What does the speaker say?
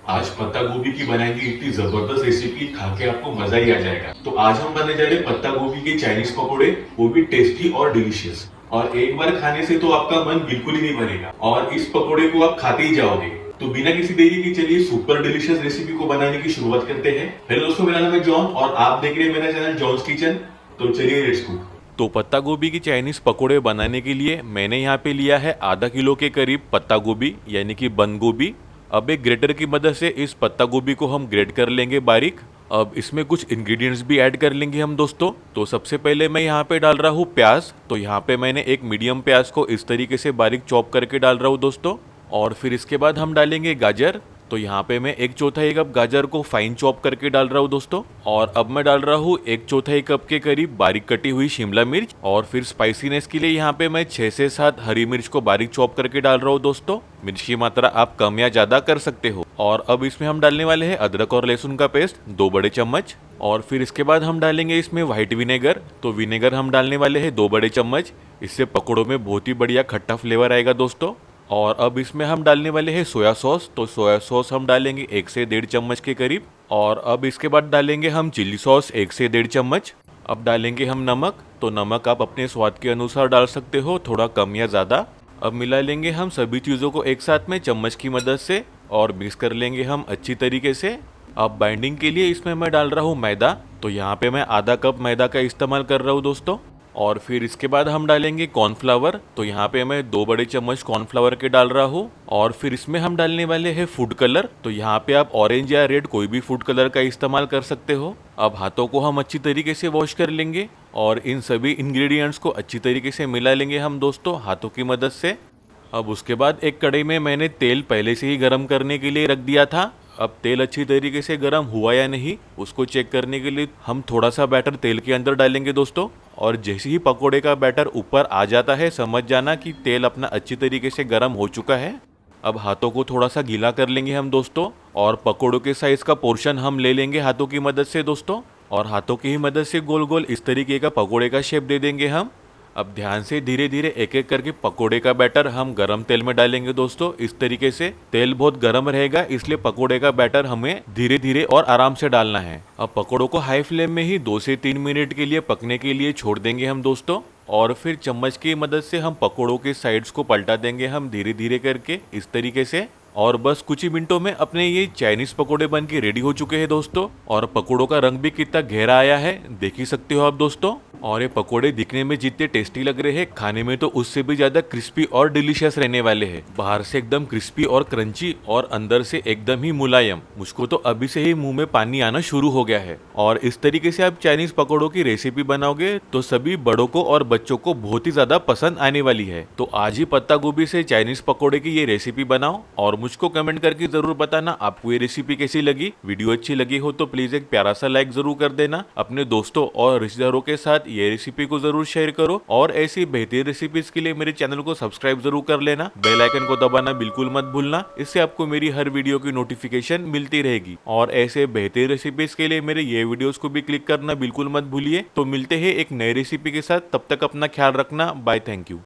आज पत्ता गोभी की बनाएंगे इतनी जबरदस्त रेसिपी, खा के आपको मजा ही आ जाएगा। तो आज हम बनाने जा रहे हैं पत्ता गोभी के चाइनीज पकोड़े, वो भी टेस्टी और डिलीशियस। और एक बार खाने से तो आपका मन बिल्कुल ही नहीं भरेगा और इस पकोड़े को आप खाते ही जाओगे। तो बिना किसी देरी के चलिए सुपर डिलीशियस रेसिपी को बनाने की शुरुआत करते हैं। हेलो दोस्तों, मेरा नाम है जॉन और आप देख रहे हैं मेरा चैनल जॉन्स किचन। तो चलिए लेट्स कुक। तो पत्ता गोभी की चाइनीज पकोड़े बनाने के लिए मैंने यहाँ पे लिया है आधा किलो के करीब पत्ता गोभी यानी कि बंद गोभी। अब एक ग्रेटर की मदद से इस पत्ता गोभी को हम ग्रेट कर लेंगे बारीक। अब इसमें कुछ इंग्रेडिएंट्स भी ऐड कर लेंगे हम दोस्तों। तो सबसे पहले मैं यहाँ पे डाल रहा हूँ प्याज। तो यहाँ पे मैंने एक मीडियम प्याज को इस तरीके से बारीक चॉप करके डाल रहा हूँ दोस्तों। और फिर इसके बाद हम डालेंगे गाजर। तो यहाँ पे मैं एक चौथाई कप गाजर को फाइन चॉप करके डाल रहा हूँ दोस्तों। और अब मैं डाल रहा हूँ एक चौथाई कप के करीब बारीक कटी हुई शिमला मिर्च। और फिर स्पाइसीनेस के लिए यहाँ पे मैं 6 से 7 हरी मिर्च को बारीक चॉप करके डाल रहा हूँ दोस्तों। मिर्च की मात्रा आप कम या ज्यादा कर सकते हो। और अब इसमें हम डालने वाले हैं अदरक और लहसुन का पेस्ट 2 बड़े चम्मच। और फिर इसके बाद हम डालेंगे इसमें व्हाइट विनेगर। तो विनेगर हम डालने वाले हैं 2 बड़े चम्मच। इससे पकौड़ों में बहुत ही बढ़िया खट्टा फ्लेवर आएगा दोस्तों। और अब इसमें हम डालने वाले हैं सोया सॉस। तो सोया सॉस हम डालेंगे 1 से 1.5 चम्मच के करीब। और अब इसके बाद डालेंगे हम चिल्ली सॉस 1 से 1.5 चम्मच। अब डालेंगे हम नमक। तो नमक आप अपने स्वाद के अनुसार डाल सकते हो, थोड़ा कम या ज़्यादा। अब मिला लेंगे हम सभी चीज़ों को एक साथ में चम्मच की मदद से और मिक्स कर लेंगे हम अच्छी तरीके से। अब बाइंडिंग के लिए इसमें मैं डाल रहा हूँ मैदा। तो यहाँ पे मैं आधा कप मैदा का इस्तेमाल कर रहा हूँ दोस्तों। और फिर इसके बाद हम डालेंगे कॉर्नफ्लावर। तो यहाँ पे मैं 2 बड़े चम्मच कॉर्नफ्लावर के डाल रहा हूँ। और फिर इसमें हम डालने वाले हैं फूड कलर। तो यहाँ पे आप ऑरेंज या रेड कोई भी फूड कलर का इस्तेमाल कर सकते हो। अब हाथों को हम अच्छी तरीके से वॉश कर लेंगे और इन सभी इंग्रेडिएंट्स को अच्छी तरीके से मिला लेंगे हम दोस्तों हाथों की मदद से। अब उसके बाद एक कढ़ाई में मैंने तेल पहले से ही गर्म करने के लिए रख दिया था। अब तेल अच्छी तरीके से गर्म हुआ या नहीं उसको चेक करने के लिए हम थोड़ा सा बैटर तेल के अंदर डालेंगे दोस्तों। और जैसे ही पकोड़े का बैटर ऊपर आ जाता है समझ जाना कि तेल अपना अच्छी तरीके से गर्म हो चुका है। अब हाथों को थोड़ा सा गीला कर लेंगे हम दोस्तों और पकोड़ों के साइज का पोर्शन हम ले लेंगे हाथों की मदद से दोस्तों। और हाथों की ही मदद से गोल गोल इस तरीके का पकोड़े का शेप दे देंगे हम। अब ध्यान से धीरे धीरे एक एक करके पकोड़े का बैटर हम गरम तेल में डालेंगे दोस्तों। इस तरीके से तेल बहुत गरम रहेगा इसलिए पकोड़े का बैटर हमें धीरे धीरे और आराम से डालना है। अब पकोड़ों को हाई फ्लेम में ही 2 से 3 मिनट के लिए पकने के लिए छोड़ देंगे हम दोस्तों। और फिर चम्मच की मदद से हम पकोड़ों के साइड्स को पलटा देंगे हम धीरे धीरे करके इस तरीके से। और बस कुछ ही मिनटों में अपने ये चाइनीज पकोड़े बन के रेडी हो चुके हैं दोस्तों। और पकोड़ों का रंग भी कितना गहरा आया है देख ही सकते हो आप दोस्तों। और ये पकोड़े दिखने में जितने टेस्टी लग रहे हैं खाने में तो उससे भी ज्यादा क्रिस्पी और डिलीशियस रहने वाले हैं। बाहर से एकदम क्रिस्पी और क्रंची और अंदर से एकदम ही मुलायम। मुझको तो अभी से ही मुंह में पानी आना शुरू हो गया है। और इस तरीके से आप चाइनीज पकोड़ों की रेसिपी बनाओगे तो सभी बड़ों को और बच्चों को बहुत ही ज्यादा पसंद आने वाली है। तो आज ही पत्ता गोभी से चाइनीज पकोड़े की ये रेसिपी बनाओ और मुझको कमेंट करके जरूर बताना आपको ये रेसिपी कैसी लगी। वीडियो अच्छी लगी हो तो प्लीज एक प्यारा सा लाइक जरूर कर देना। अपने दोस्तों और रिश्तेदारों के साथ ये रेसिपी को जरूर शेयर करो। और ऐसी बेहतरीन रेसिपीज के लिए मेरे चैनल को सब्सक्राइब जरूर कर लेना। बेल आइकन को दबाना बिल्कुल मत भूलना, इससे आपको मेरी हर वीडियो की नोटिफिकेशन मिलती रहेगी। और ऐसे बेहतरीन रेसिपीज के लिए मेरे ये वीडियोस को भी क्लिक करना बिल्कुल मत भूलिए। तो मिलते हैं एक नई रेसिपी के साथ, तब तक अपना ख्याल रखना। Bye, thank you.